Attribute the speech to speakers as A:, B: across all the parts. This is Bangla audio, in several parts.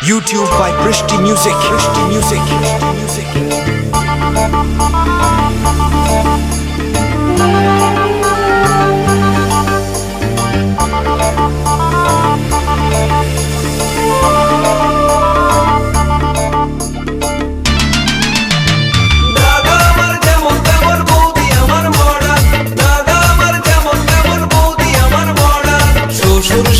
A: YouTube by Brishti Music. Brishti Music. Brishti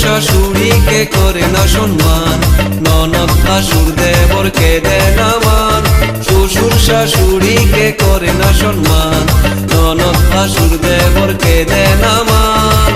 B: শাশুড়িকে করে না সম্মান, ননদ ভাসুর দেবরকে দেয় না মান। শ্বশুর শাশুড়িকে করে না সম্মান, ননদ ভাসুর দেবরকে দেয় না মান।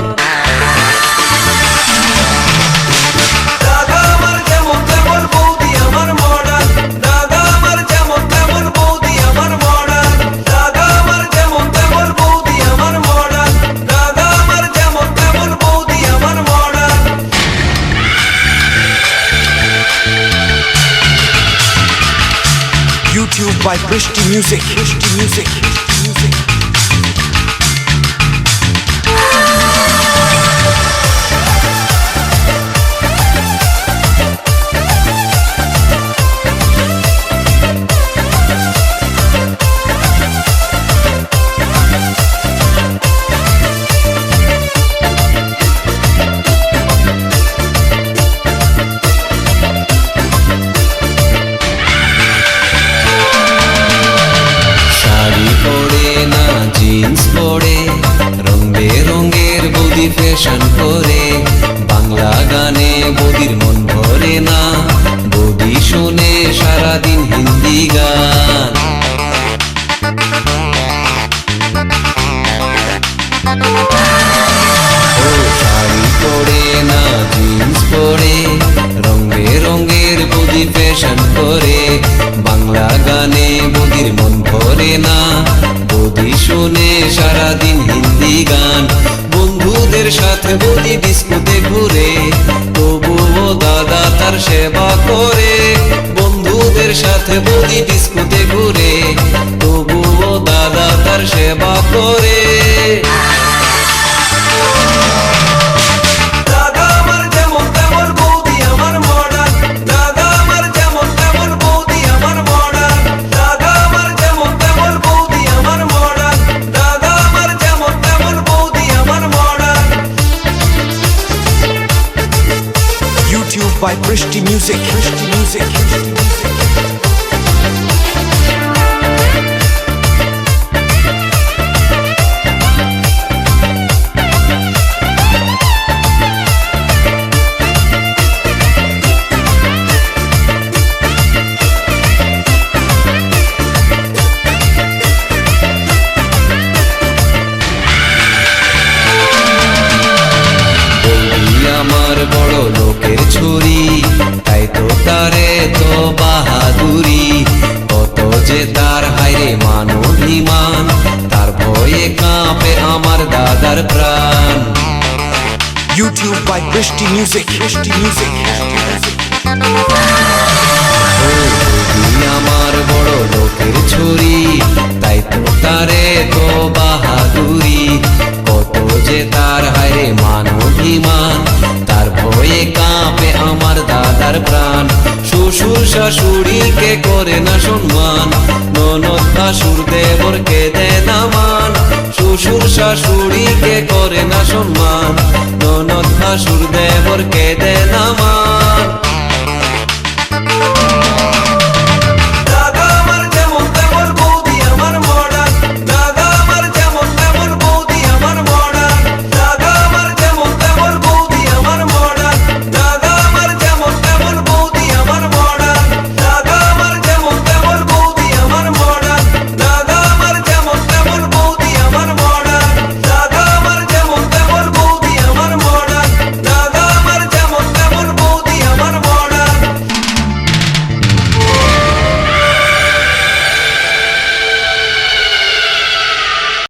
A: YouTube by Brishti Music. Brishti Music. Brishti Music.
B: Jeans পরে রং বেরঙের বৌদি ফ্যাশন করে, বাংলা গানে বৌদির মন ভরে না, বৌদি শোনে সারাদিন হিন্দি গান। ও শাড়ি পরে না জিন্স পরে, রং বেরঙের বৌদি ফ্যাশন করে, বাংলা গানে বৌদির মন ভরে না, বৌদি শোনে সারাদিন হিন্দি গান। বন্ধুদের সাথে বৌদি ডিস্কোতে ঘুরে, তবুও দাদা তার সেবা করে। বন্ধুদের সাথে বৌদি ডিস্কোতে ঘুরে, তবুও দাদা তার সেবা করে।
A: YouTube by Brishti Music. Brishti Music. Brishti Music.
B: আমার বড় লোকের ছুরি, তাই তো তারে তো বাহাদুরি, কত যে তার হায়রে মান অভিমান, তার ভয়ে কাঁপে আমার দাদার প্রাণ।
A: YouTube by Brishti Music. Brishti Music.
B: আমার বড় লোকের ছুরি, তাই তো তারে তো বাহাদুরি, কত যে তার হায়রে মান অভিমান, তার ভয়ে কাঁপে আমার দাদার প্রাণ। শ্বশুর শাশুড়িকে করে না সম্মান, ননদ ভাসুর দেবরকে দেয় না মান। শ্বশুর শাশুড়িকে করে না সম্মান, ননদ ভাসুর দেবরকে দেয় না মান।